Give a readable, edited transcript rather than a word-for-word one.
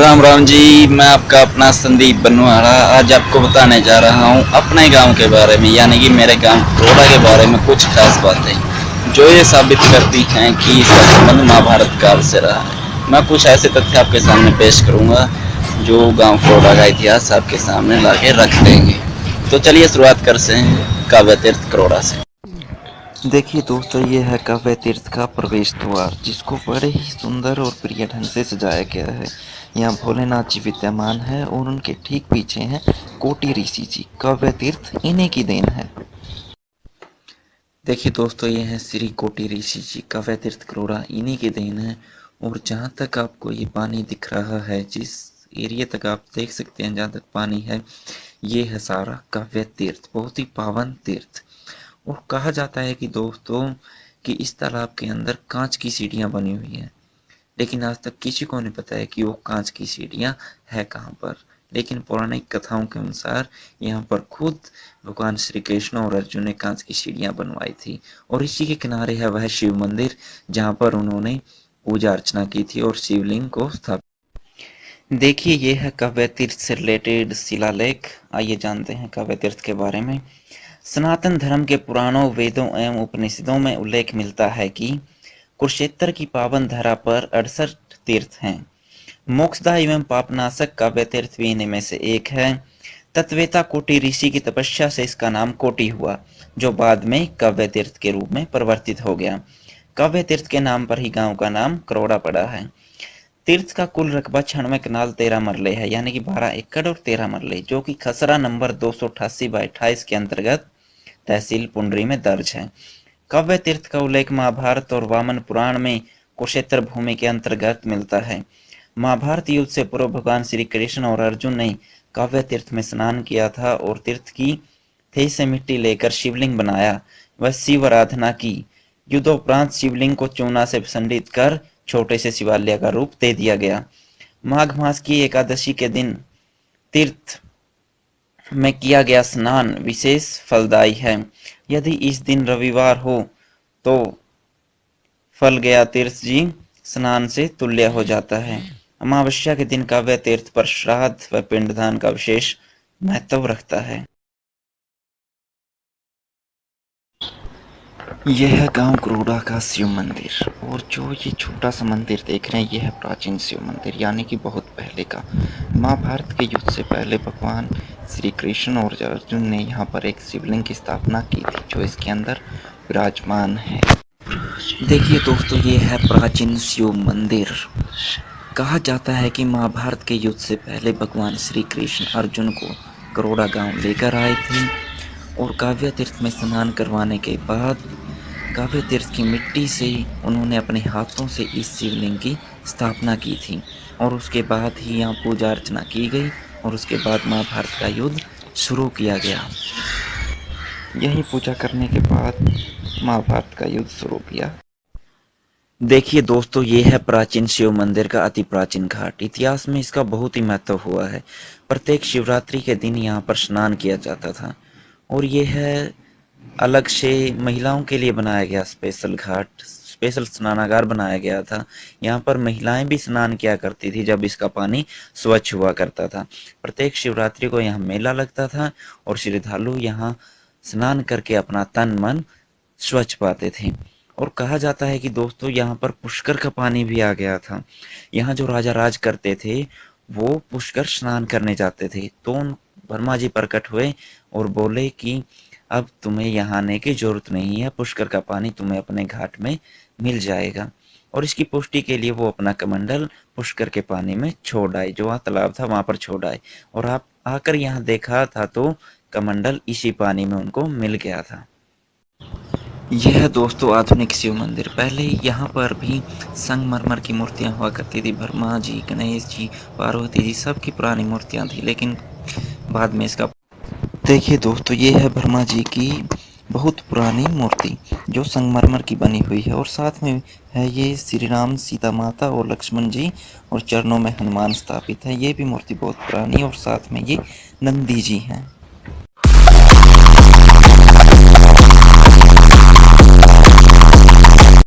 राम राम जी। मैं आपका अपना संदीप बनवाड़ा आज आपको बताने जा रहा हूँ अपने गांव के बारे में, यानी कि मेरे गांव करोड़ा के बारे में कुछ खास बातें जो ये साबित करती हैं कि इसका संबंध महाभारत काल से रहा है। मैं कुछ ऐसे तथ्य आपके सामने पेश करूंगा जो गांव करोड़ा का इतिहास आपके सामने ला के रख देंगे। तो चलिए शुरुआत करते हैं काव्य तीर्थ करोड़ा से। देखिए दोस्तों, ये है काव्य तीर्थ का प्रवेश द्वार, जिसको बड़े ही सुंदर और प्रिय ढंग से सजाया गया है। यहाँ भोलेनाथ जी विद्यमान है और उनके ठीक पीछे हैं कोटि ऋषि जी। काव्य तीर्थ इन्हीं की देन है। देखिए दोस्तों, ये है श्री कोटि ऋषि जी। काव्य तीर्थ करोड़ा इन्हीं की देन है। और जहाँ तक आपको ये पानी दिख रहा है, जिस एरिया तक आप देख सकते हैं, जहाँ तक पानी है, ये है सारा काव्य तीर्थ, बहुत ही पावन तीर्थ। और कहा जाता है कि दोस्तों कि इस तालाब के अंदर कांच की सीढ़ियां बनी हुई हैं, लेकिन आज तक किसी को नहीं पता है कि वो कांच की सीढ़ियां है कहाँ पर। लेकिन पौराणिक कथाओं के अनुसार यहाँ पर खुद भगवान श्री कृष्ण और अर्जुन ने कांच की सीढ़ियां बनवाई थी। और इसी के किनारे है वह शिव मंदिर जहाँ पर उन्होंने पूजा अर्चना की थी और शिवलिंग को स्थापित। देखिए, ये है काव्य तीर्थ से रिलेटेड शिलालेख। आइए जानते हैं काव्य तीर्थ के बारे में। सनातन धर्म के पुराणों, वेदों एवं उपनिषदों में उल्लेख मिलता है कि कुरुक्षेत्र की पावन धरा पर 68 तीर्थ हैं। मोक्षदा एवं पापनाशक काव्य तीर्थ भी इन्हीं में से एक है। तत्वेता कोटि ऋषि की तपस्या से इसका नाम कोटि हुआ, जो बाद में काव्य तीर्थ के रूप में परिवर्तित हो गया। काव्य तीर्थ के नाम पर ही गांव का नाम करोड़ा पड़ा है। तीर्थ का कुल रकबा 96 कनाल 13 मरले है, यानी कि 12 एकड़ और 13 मरले, जो कि खसरा नंबर 288/28 के अंतर्गत तहसील पुंडरी में दर्ज है। काव्य तीर्थ का उल्लेख महाभारत और वामन पुराण में कुरुक्षेत्र भूमि के अंतर्गत मिलता है। महाभारत युद्ध से पूर्व भगवान श्री कृष्ण और अर्जुन ने काव्य तीर्थ में स्नान किया था और तीर्थ की थे से मिट्टी लेकर शिवलिंग बनाया व शिव आराधना की। युद्धोपरांत शिवलिंग को चूना से संडित कर छोटे से शिवालय का रूप दे दिया गया। माघ मास की एकादशी के दिन तीर्थ में किया गया स्नान विशेष फलदायी है। यदि इस दिन रविवार हो तो फल गया तीर्थ जी स्नान से तुल्य हो जाता है। अमावस्या के दिन काव्य तीर्थ पर श्राद्ध व पिंडदान का विशेष महत्व रखता है। यह है गांव करोड़ा का शिव मंदिर, और जो ये छोटा सा मंदिर देख रहे हैं, यह है प्राचीन शिव मंदिर, यानी कि बहुत पहले का। महाभारत के युद्ध से पहले भगवान श्री कृष्ण और अर्जुन ने यहाँ पर एक शिवलिंग की स्थापना की थी, जो इसके अंदर विराजमान है। देखिए दोस्तों, ये है प्राचीन शिव मंदिर। कहा जाता है कि महाभारत के युद्ध से पहले भगवान श्री कृष्ण अर्जुन को करोड़ा गांव लेकर आए थे, और काव्य तीर्थ में स्नान करवाने के बाद काव्य तीर्थ की मिट्टी से उन्होंने अपने हाथों से इस शिवलिंग की स्थापना की थी। और उसके बाद ही यहाँ पूजा अर्चना की गई, और उसके बाद महाभारत का युद्ध शुरू किया गया। यही पूजा करने के बाद महाभारत का युद्ध शुरू किया। देखिए दोस्तों, ये है प्राचीन शिव मंदिर का अति प्राचीन घाट। इतिहास में इसका बहुत ही महत्व हुआ है। प्रत्येक शिवरात्रि के दिन यहाँ पर स्नान किया जाता था। और ये है अलग से महिलाओं के लिए बनाया गया स्पेशल घाट, स्पेशल स्नानागार बनाया गया था। यहाँ पर महिलाएं भी स्नान किया करती थी जब इसका पानी स्वच्छ हुआ करता था। प्रत्येक शिवरात्रि को यहाँ मेला लगता था और श्रद्धालु यहाँ स्नान करके अपना तन मन स्वच्छ पाते थे। और कहा जाता है कि दोस्तों, यहाँ पर पुष्कर का पानी भी आ गया था। यहाँ जो राजा राज करते थे वो पुष्कर स्नान करने जाते थे, तो ब्रह्मा जी प्रकट हुए और बोले कि अब तुम्हें यहाँ आने की जरूरत नहीं है, पुष्कर का पानी तुम्हें अपने घाट में मिल जाएगा। और इसकी पुष्टि के लिए वो अपना कमंडल पुष्कर के पानी में छोड़ आए, जो वहाँ तालाब था वहाँ पर छोड़ आए। और आप आकर यहाँ देखा था तो कमंडल इसी पानी में उनको मिल गया था। यह है दोस्तों आधुनिक शिव मंदिर। पहले यहाँ पर भी संगमरमर की मूर्तियाँ हुआ करती थी। ब्रह्मा जी, गणेश जी, पार्वती जी, सबकी पुरानी मूर्तियाँ थी, लेकिन बाद में इसका देखिए दोस्तों, ये है ब्रह्मा जी की बहुत पुरानी मूर्ति, जो संगमरमर की बनी हुई है। और साथ में है ये श्री राम, सीता माता और लक्ष्मण जी, और चरणों में हनुमान स्थापित है। ये भी मूर्ति बहुत पुरानी, और साथ में ये नंदी जी हैं।